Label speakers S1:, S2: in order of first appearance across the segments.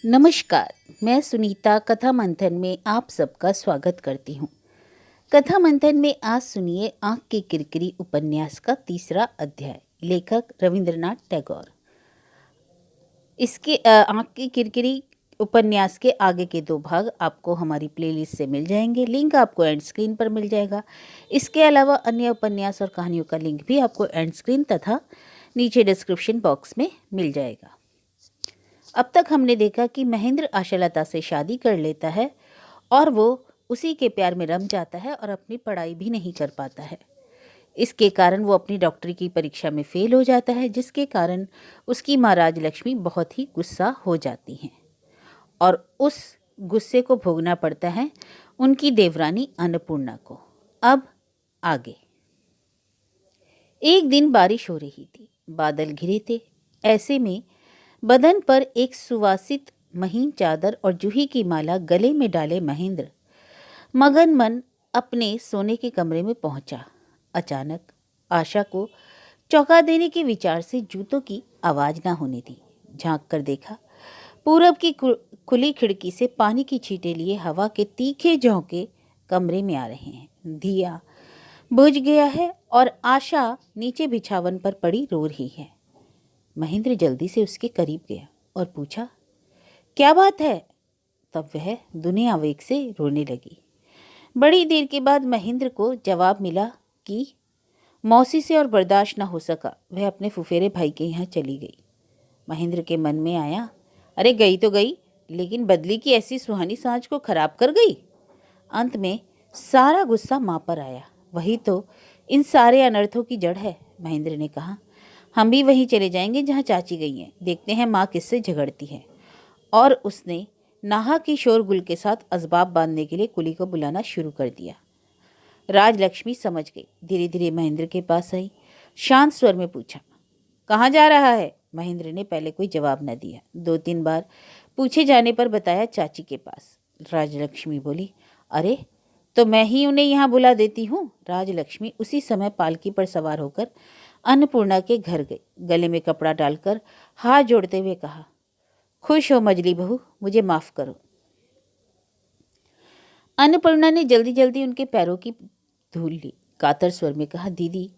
S1: नमस्कार। मैं सुनीता कथा मंथन में आप सबका स्वागत करती हूँ। कथा मंथन में आज सुनिए आँख की किरकिरी उपन्यास का तीसरा अध्याय। लेखक रविंद्रनाथ टैगोर। इसके आँख की किरकिरी उपन्यास के आगे के दो भाग आपको हमारी प्लेलिस्ट से मिल जाएंगे। लिंक आपको एंड स्क्रीन पर मिल जाएगा। इसके अलावा अन्य उपन्यास और कहानियों का लिंक भी आपको एंड स्क्रीन तथा नीचे डिस्क्रिप्शन बॉक्स में मिल जाएगा। अब तक हमने देखा कि महेंद्र आशालता से शादी कर लेता है और वो उसी के प्यार में रम जाता है और अपनी पढ़ाई भी नहीं कर पाता है। इसके कारण वो अपनी डॉक्टरी की परीक्षा में फेल हो जाता है, जिसके कारण उसकी माँ राजलक्ष्मी बहुत ही गुस्सा हो जाती हैं और उस गुस्से को भोगना पड़ता है उनकी देवरानी अन्नपूर्णा को। अब आगे। एक दिन बारिश हो रही थी, बादल घिरे थे। ऐसे में बदन पर एक सुवासित महीन चादर और जूही की माला गले में डाले महेंद्र मगन मन अपने सोने के कमरे में पहुंचा। अचानक आशा को चौंका देने के विचार से जूतों की आवाज ना होने दी। झांक कर देखा, पूरब की खुली खिड़की से पानी की छींटे लिए हवा के तीखे झोंके कमरे में आ रहे हैं। दिया बुझ गया है और आशा नीचे बिछावन पर पड़ी रो रही है। महेंद्र जल्दी से उसके करीब गया और पूछा, क्या बात है? तब वह दुनिया आवेग से रोने लगी। बड़ी देर के बाद महेंद्र को जवाब मिला कि मौसी से और बर्दाश्त न हो सका, वह अपने फुफेरे भाई के यहाँ चली गई। महेंद्र के मन में आया, अरे गई तो गई, लेकिन बदली की ऐसी सुहानी सांझ को खराब कर गई। अंत में सारा गुस्सा माँ पर आया। वही तो इन सारे अनर्थों की जड़ है। महेंद्र ने कहा, हम भी वहीं चले जाएंगे जहाँ चाची गई हैं, देखते हैं माँ किससे झगड़ती है। और उसने नाहा की शोरगुल के साथ असबाब बांधने के लिए कुली को बुलाना शुरू कर दिया। राजलक्ष्मी समझ गई। धीरे धीरे महेंद्र के पास आई, शांत स्वर में पूछा, कहाँ जा रहा है? महेंद्र ने पहले कोई जवाब न दिया। 2-3 बार पूछे जाने पर बताया, चाची के पास। राजलक्ष्मी बोली, अरे तो मैं ही उन्हें यहाँ बुला देती हूँ। राजलक्ष्मी उसी समय पालकी पर सवार होकर अन्नपूर्णा के घर गई। गले में कपड़ा डालकर हाथ जोड़ते हुए कहा, खुश हो मजली बहू, मुझे माफ करो। अन्नपूर्णा ने जल्दी जल्दी उनके पैरों की धूल ली। कातर स्वर में कहा, दीदी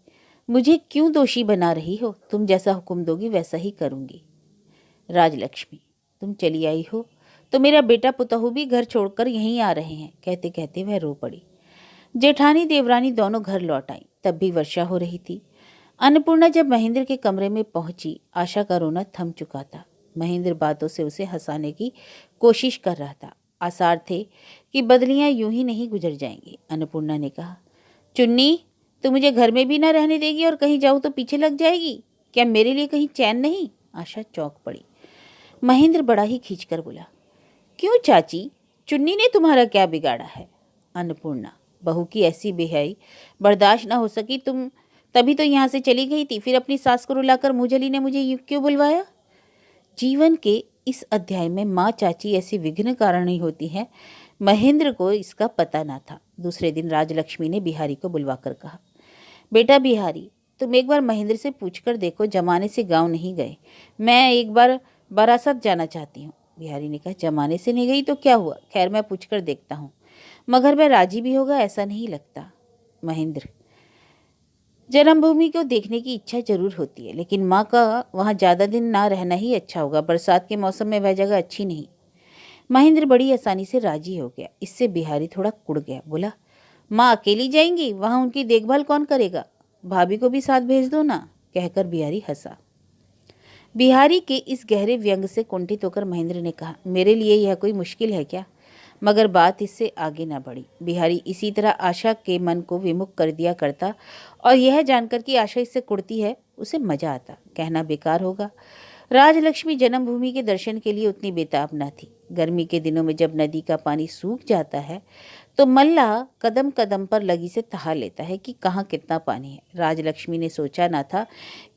S1: मुझे क्यों दोषी बना रही हो? तुम जैसा हुक्म दोगी वैसा ही करूंगी। राजलक्ष्मी, तुम चली आई हो तो मेरा बेटा पुतहू भी घर छोड़कर यहीं आ रहे हैं। कहते कहते वह रो पड़ी। जेठानी देवरानी दोनों घर लौट आई। तब भी वर्षा हो रही थी। अन्नपूर्णा जब महेंद्र के कमरे में पहुंची, आशा का रोना थम चुका था। महेंद्र बातों से उसे हंसाने की कोशिश कर रहा था। आसार थे कि बदलियां यूं ही नहीं गुजर जाएंगी। अन्नपूर्णा ने कहा, चुन्नी तू मुझे घर में भी ना रहने देगी और कहीं जाऊं तो पीछे लग जाएगी? क्या मेरे लिए कहीं चैन नहीं? आशा चौंक पड़ी। महेंद्र बड़ा ही खींचकर बोला, क्यों चाची, चुन्नी ने तुम्हारा क्या बिगाड़ा है? अन्नपूर्णा, बहू की ऐसी बेहयाई बर्दाश्त ना हो सकी, तुम तभी तो यहाँ से चली गई थी। फिर अपनी सास को रुलाकर मुझली ने मुझे क्यों बुलवाया? जीवन के इस अध्याय में माँ चाची ऐसी विघ्न कारिणी होती है, महेंद्र को इसका पता ना था। दूसरे दिन राजलक्ष्मी ने बिहारी को बुलवाकर कहा, बेटा बिहारी, तुम एक बार महेंद्र से पूछकर देखो, जमाने से गांव नहीं गए। मैं एक बार बारासत जाना चाहती हूँ। बिहारी ने कहा, जमाने से नहीं गई तो क्या हुआ? खैर मैं पूछकर देखता हूँ, मगर वह राजी भी होगा ऐसा नहीं लगता। महेंद्र, जन्मभूमि को देखने की इच्छा जरूर होती है, लेकिन माँ का वहाँ ज़्यादा दिन ना रहना ही अच्छा होगा। बरसात के मौसम में वह जगह अच्छी नहीं। महेंद्र बड़ी आसानी से राजी हो गया। इससे बिहारी थोड़ा कुड़ गया। बोला, माँ अकेली जाएंगी? वहाँ उनकी देखभाल कौन करेगा? भाभी को भी साथ भेज दो ना। कहकर बिहारी हंसा। बिहारी के इस गहरे व्यंग से कुंठित होकर महेंद्र ने कहा, मेरे लिए यह कोई मुश्किल है क्या? मगर बात इससे आगे न बढ़ी। बिहारी इसी तरह आशा के मन को विमुख कर दिया करता और यह जानकर कि आशा इससे कुड़ती है, उसे मजा आता। कहना बेकार होगा, राजलक्ष्मी जन्मभूमि के दर्शन के लिए उतनी बेताब न थी। गर्मी के दिनों में जब नदी का पानी सूख जाता है तो मल्ला कदम कदम पर लगी से तहा लेता है कि कहाँ कितना पानी है। राजलक्ष्मी ने सोचा ना था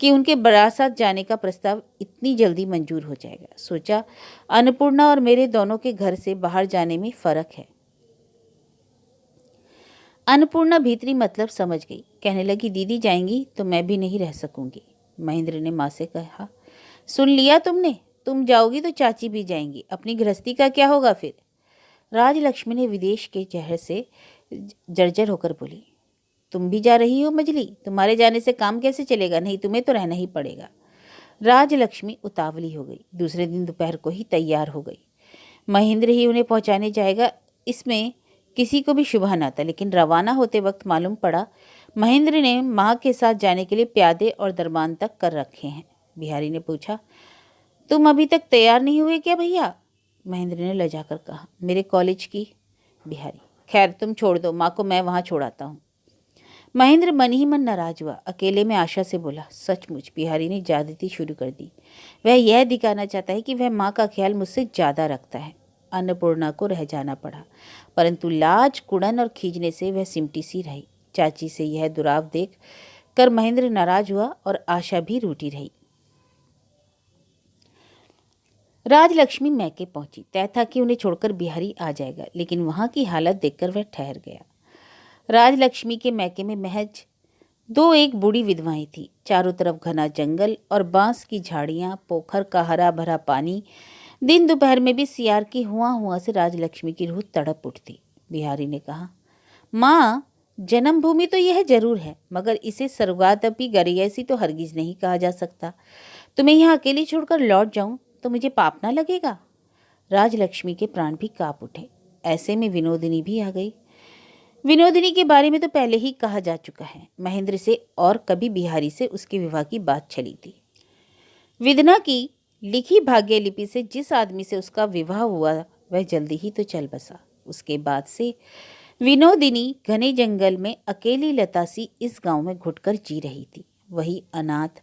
S1: कि उनके बारासात जाने का प्रस्ताव इतनी जल्दी मंजूर हो जाएगा। सोचा, अन्नपूर्णा और मेरे दोनों के घर से बाहर जाने में फर्क है। अन्नपूर्णा भीतरी मतलब समझ गई। कहने लगी, दीदी जाएंगी तो मैं भी नहीं रह सकूंगी। महेंद्र ने माँ से कहा, सुन लिया तुमने? तुम जाओगी तो चाची भी जाएंगी, अपनी गृहस्थी का क्या होगा फिर? राजलक्ष्मी ने विदेश के चेहरे से जर्जर होकर बोली, तुम भी जा रही हो मजली? तुम्हारे जाने से काम कैसे चलेगा? नहीं, तुम्हें तो रहना ही पड़ेगा। राजलक्ष्मी उतावली हो गई। दूसरे दिन दोपहर को ही तैयार हो गई। महेंद्र ही उन्हें पहुंचाने जाएगा, इसमें किसी को भी शुबह न था। लेकिन रवाना होते वक्त मालूम पड़ा महेंद्र ने माँ के साथ जाने के लिए प्यादे और दरबान तक कर रखे हैं। बिहारी ने पूछा, तुम अभी तक तैयार नहीं हुए क्या भैया? महेंद्र ने लजाकर कहा, मेरे कॉलेज की। बिहारी, खैर तुम छोड़ दो, माँ को मैं वहाँ छोड़ाता हूँ। महेंद्र मन ही मन नाराज हुआ। अकेले में आशा से बोला, सचमुच बिहारी ने ज्यादती शुरू कर दी। वह यह दिखाना चाहता है कि वह माँ का ख्याल मुझसे ज्यादा रखता है। अन्नपूर्णा को रह जाना पड़ा, परंतु लाज, कुड़न और खींचने से वह सिमटी सी रही। चाची से यह दुराव देख कर महेंद्र नाराज हुआ और आशा भी रूठी रही। राजलक्ष्मी मैके पहुंची। तय था कि उन्हें छोड़कर बिहारी आ जाएगा, लेकिन वहां की हालत देखकर वह ठहर गया। राजलक्ष्मी के मैके में महज दो एक बूढ़ी विधवाएं थी। चारों तरफ घना जंगल और बांस की झाड़ियां, पोखर का हरा भरा पानी। दिन दोपहर में भी सियार की हुआ हुआ से राजलक्ष्मी की रूह तड़प उठती। बिहारी ने कहा, माँ, जन्मभूमि तो यह जरूर है, मगर इसे स्वर्गादपि गरीयसी तो हरगिज नहीं कहा जा सकता। तुम्हें यहाँ अकेली छोड़कर लौट जाऊं तो मुझे पाप ना लगेगा? राजलक्ष्मी के प्राण भी कांप उठे। ऐसे में विनोदिनी भी आ गई। विनोदिनी के बारे में तो पहले ही कहा जा चुका है। महेंद्र से और कभी बिहारी से उसके विवाह की बात चली थी। विधना की लिखी भाग्य लिपि से जिस आदमी से उसका विवाह हुआ वह जल्दी ही तो चल बसा। उसके बाद से विनोदिनी घने जंगल में अकेली लतासी इस गांव में घुटकर जी रही थी। वही अनाथ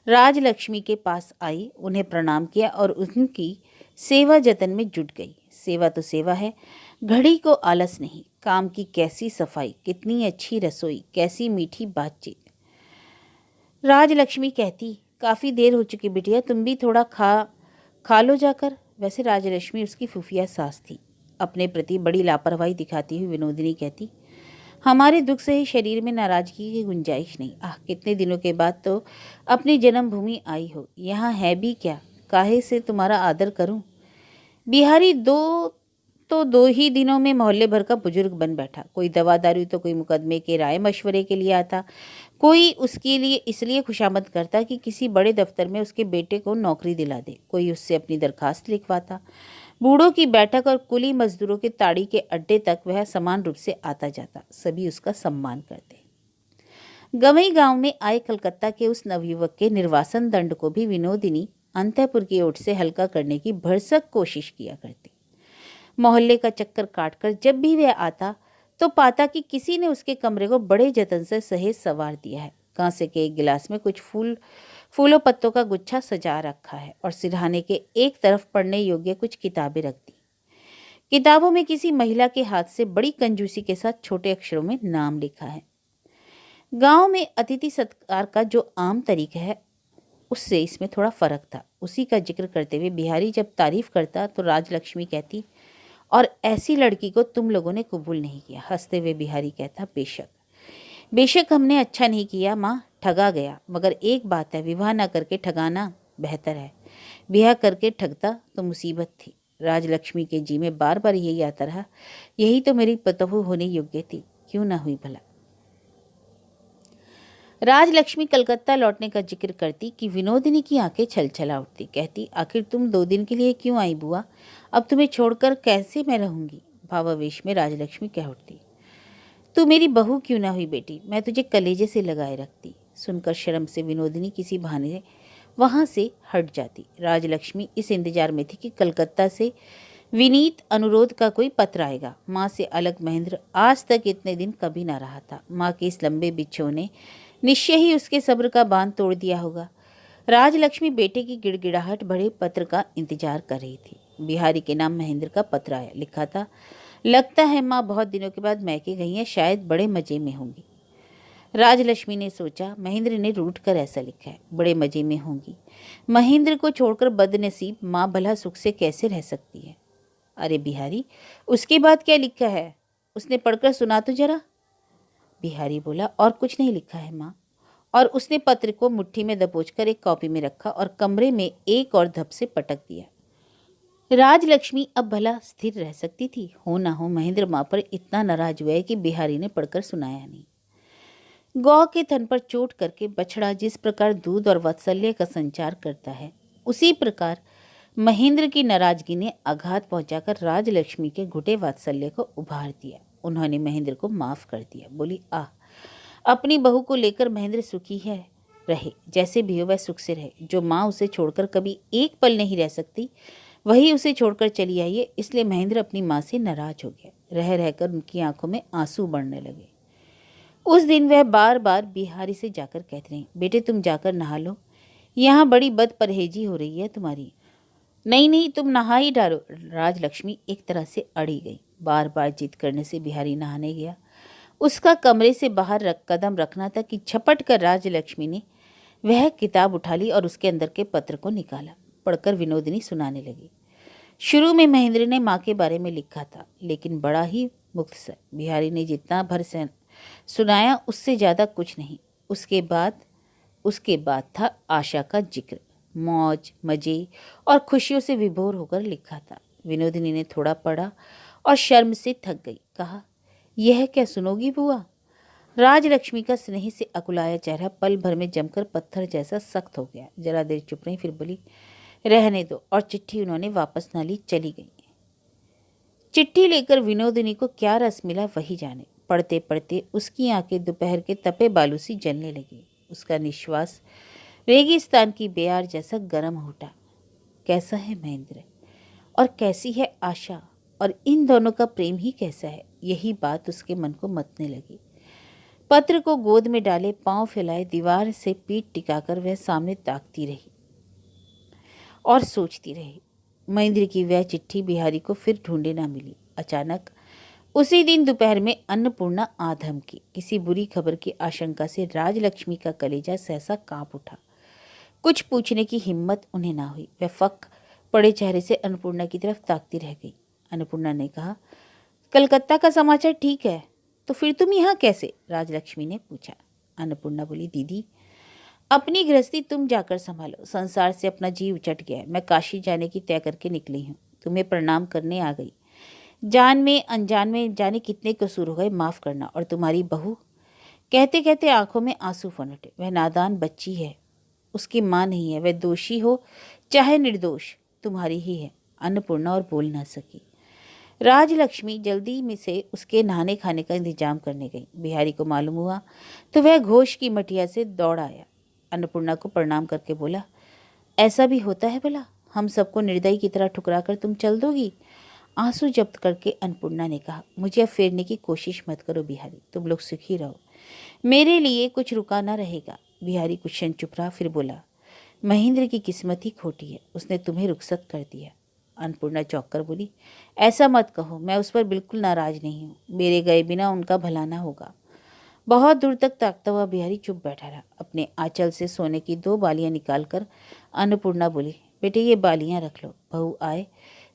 S1: राजलक्ष्मी के पास आई, उन्हें प्रणाम किया और उनकी सेवा जतन में जुट गई। सेवा तो सेवा है, घड़ी को आलस नहीं। काम की कैसी सफाई, कितनी अच्छी रसोई, कैसी मीठी बातचीत। राजलक्ष्मी कहती, काफ़ी देर हो चुकी बिटिया, तुम भी थोड़ा खा लो जाकर। वैसे राजलक्ष्मी उसकी फूफिया सास थी। अपने प्रति बड़ी लापरवाही दिखाती हुई विनोदिनी कहती, हमारे दुख से ही शरीर में नाराजगी की गुंजाइश नहीं। आह, कितने दिनों के बाद तो अपनी जन्मभूमि आई हो। यहाँ है भी क्या, काहे से तुम्हारा आदर करूं? बिहारी दो ही दिनों में मोहल्ले भर का बुजुर्ग बन बैठा। कोई दवा दारू तो कोई मुकदमे के राय मशवरे के लिए आता, कोई उसके लिए इसलिए खुशामद करता कि किसी बड़े दफ्तर में उसके बेटे को नौकरी दिला दे, कोई उससे अपनी दरखास्त लिखवाता। बूढ़ों की बैठक और कुली मजदूरों के ताड़ी के अड्डे तक वह समान रूप से आता जाता। सभी उसका सम्मान करते। गवई गांव में आए कलकत्ता के उस नवयुवक के निर्वासन दंड को भी विनोदिनी अंतःपुर की ओट से हल्का करने की भरसक कोशिश किया करती। मोहल्ले का चक्कर काटकर जब भी वह आता तो पाता कि किसी ने उसके कमरे को बड़े जतन से सहेज संवार दिया है। कांसे के एक गिलास में कुछ फूलों पत्तों का गुच्छा सजा रखा है और सिरहाने के एक तरफ पढ़ने योग्य कुछ किताबें रख दी। किताबों में किसी महिला के हाथ से बड़ी कंजूसी के साथ छोटे अक्षरों में नाम लिखा है। गांव में अतिथि सत्कार का जो आम तरीका है उससे इसमें थोड़ा फर्क था। उसी का जिक्र करते हुए बिहारी जब तारीफ करता तो राजलक्ष्मी कहती, और ऐसी लड़की को तुम लोगों ने कबूल नहीं किया। हंसते हुए बिहारी कहता, बेशक बेशक हमने अच्छा नहीं किया माँ, ठगा गया। मगर एक बात है, विवाह न करके ठगाना बेहतर है। ब्याह करके ठगता तो मुसीबत थी। राजलक्ष्मी के जी में बार बार यही आता रहा, यही तो मेरी पतोहू होने योग्य थी, क्यों ना हुई भला। राजलक्ष्मी कलकत्ता लौटने का जिक्र करती कि विनोदिनी की आंखें छलछला उठती। कहती, आखिर तुम 2 दिन के लिए क्यों आई बुआ? अब तुम्हें छोड़कर कैसे मैं रहूंगी? भावावेश में राजलक्ष्मी कह उठती, तू मेरी बहू क्यों ना हुई बेटी, मैं तुझे कलेजे से लगाए रखती। सुनकर शर्म से विनोदिनी किसी बहाने वहां से हट जाती। राजलक्ष्मी इस इंतजार में थी कि कलकत्ता से विनीत अनुरोध का कोई पत्र आएगा। माँ से अलग महेंद्र आज तक इतने दिन कभी ना रहा था। माँ के इस लंबे बिच्छों ने निश्चय ही उसके सब्र का बांध तोड़ दिया होगा। राजलक्ष्मी बेटे की गिड़गिड़ाहट भरे पत्र का इंतजार कर रही थी। बिहारी के नाम महेंद्र का पत्र आया। लिखा था, लगता है माँ बहुत दिनों के बाद मैके गई हैं, शायद बड़े मजे में होंगी। राजलक्ष्मी ने सोचा, महेंद्र ने रूठ कर ऐसा लिखा है, बड़े मजे में होंगी। महेंद्र को छोड़कर बदनसीब माँ भला सुख से कैसे रह सकती है? अरे बिहारी, उसके बाद क्या लिखा है, उसने पढ़कर सुना तो जरा। बिहारी बोला, और कुछ नहीं लिखा है माँ, और उसने पत्र को मुट्ठी में दबोचकर एक कॉपी में रखा और कमरे में एक और धप से पटक दिया। राजलक्ष्मी अब भला स्थिर रह सकती थी। हो ना हो महेंद्र माँ पर इतना नाराज हुआ है कि बिहारी ने पढ़कर सुनाया नहीं। गौ के थन पर चोट करके बछड़ा जिस प्रकार दूध और वात्सल्य का संचार करता है, उसी प्रकार महेंद्र की नाराजगी ने आघात पहुंचाकर राजलक्ष्मी के घुटे वात्सल्य को उभार दिया। उन्होंने महेंद्र को माफ कर दिया। बोली, आह, अपनी बहू को लेकर महेंद्र सुखी है, रहे जैसे भी हो वह सुख से रहे। जो माँ उसे छोड़कर कभी एक पल नहीं रह सकती, वही उसे छोड़कर चली आई है। इसलिए महेंद्र अपनी माँ से नाराज हो गया। रह रहकर उनकी आंखों में आंसू बढ़ने लगे। उस दिन वह बार बार बिहारी से जाकर कहते रहे, बेटे तुम जाकर नहा लो, यहाँ बड़ी बद परहेजी हो रही है तुम्हारी। नहीं नहीं, तुम नहा ही डालो। राजलक्ष्मी एक तरह से अड़ी गई। बार बार जिद करने से बिहारी नहाने गया। उसका कमरे से बाहर कदम रखना था कि झपट कर राजलक्ष्मी ने वह किताब उठा ली और उसके अंदर के पत्र को निकाला। पढ़कर विनोदिनी सुनाने लगी। शुरू में महेंद्र ने माँ के बारे में लिखा था, लेकिन बड़ा ही मुख्तसर। बिहारी ने जितना भर सुनाया उससे ज़्यादा कुछ नहीं। उसके बाद था आशा का जिक्र। मौज, मजे और खुशियों से विभोर होकर लिखा था। विनोदिनी ने थोड़ा पढ़ा और शर्म से थक गई। कहा, यह क्या सुनोगी बुआ? राजलक्ष्मी का स्नेह से अकुलाया चेहरा पल भर में जमकर पत्थर जैसा सख्त हो गया। जरा देर चुप रही, फिर बोली, रहने दो। और चिट्ठी उन्होंने वापस न ली, चली गई। चिट्ठी लेकर विनोदिनी को क्या रस मिला वही जाने। पढ़ते पढ़ते उसकी आंखें दोपहर के तपे बालू सी जलने लगी। उसका निश्वास रेगिस्तान की बेयार जैसा गर्म हो उठा। कैसा है महेंद्र और कैसी है आशा, और इन दोनों का प्रेम ही कैसा है, यही बात उसके मन को मतने लगी। पत्र को गोद में डाले, पांव फैलाए, दीवार से पीठ टिकाकर वह सामने ताकती रही और सोचती रही। महेंद्र की वह चिट्ठी बिहारी को फिर ढूंढे ना मिली। अचानक उसी दिन दोपहर में अन्नपूर्णा आ धमकी। किसी बुरी खबर की आशंका से राजलक्ष्मी का कलेजा सहसा कांप उठा। कुछ पूछने की हिम्मत उन्हें ना हुई। वह फक पड़े चेहरे से अन्नपूर्णा की तरफ ताकती रह गई। अन्नपूर्णा ने कहा, कलकत्ता का समाचार ठीक है, तो फिर तुम यहाँ कैसे? राजलक्ष्मी ने पूछा। अन्नपूर्णा बोली, दीदी अपनी गृहस्थी तुम जाकर संभालो। संसार से अपना जी उचट गया है। मैं काशी जाने की तय करके निकली हूँ। तुम्हें प्रणाम करने आ गई। जान में अनजान में जाने कितने कसूर हो गए, माफ़ करना। और तुम्हारी बहू? कहते कहते आंखों में आंसू फन उठे। वह नादान बच्ची है, उसकी माँ नहीं है। वह दोषी हो चाहे निर्दोष, तुम्हारी ही है। अन्नपूर्णा और बोल ना सकी। राजलक्ष्मी जल्दी में से उसके नहाने खाने का इंतजाम करने गई। बिहारी को मालूम हुआ तो वह घोष की मटिया से दौड़ आया। अन्नपूर्णा को प्रणाम करके बोला, ऐसा भी होता है भला? हम सबको निर्दयी की तरह ठुकरा कर तुम चल दोगी? आंसू जब्त करके अन्नपूर्णा ने कहा, मुझे अब फेरने की कोशिश मत करो बिहारी, तुम लोग सुखी रहो, मेरे लिए कुछ रुका ना रहेगा। बिहारी कुछ क्षण चुप रहा, फिर बोला, महेंद्र की किस्मत ही खोटी है, उसने तुम्हें रुखसत कर दिया। अन्नपूर्णा चौंक कर बोली, ऐसा मत कहो, मैं उस पर बिल्कुल नाराज नहीं हूँ। मेरे गए बिना उनका भला ना होगा। बहुत दूर तक ताकता हुआ बिहारी चुप बैठा रहा। अपने आंचल से सोने की 2 बालियां निकालकर अन्नपूर्णा बोली, बेटे ये बालियां रख लो, बहू आए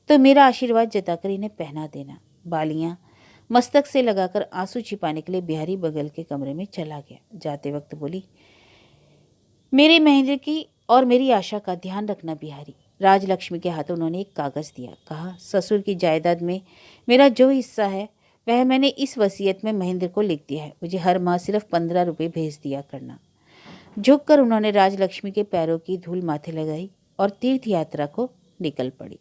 S1: तो मेरा आशीर्वाद जताकर इन्हें पहना देना। बालियां मस्तक से लगाकर आंसू छिपाने के लिए बिहारी बगल के कमरे में चला गया। जाते वक्त बोली, मेरे महेंद्र की और मेरी आशा का ध्यान रखना बिहारी। राजलक्ष्मी के हाथों उन्होंने एक कागज़ दिया। कहा, ससुर की जायदाद में मेरा जो हिस्सा है वह मैंने इस वसीयत में महेंद्र को लिख दिया है। मुझे हर माह सिर्फ 15 रुपये भेज दिया करना। झुककर उन्होंने राजलक्ष्मी के पैरों की धूल माथे लगाई और तीर्थ यात्रा को निकल पड़ी।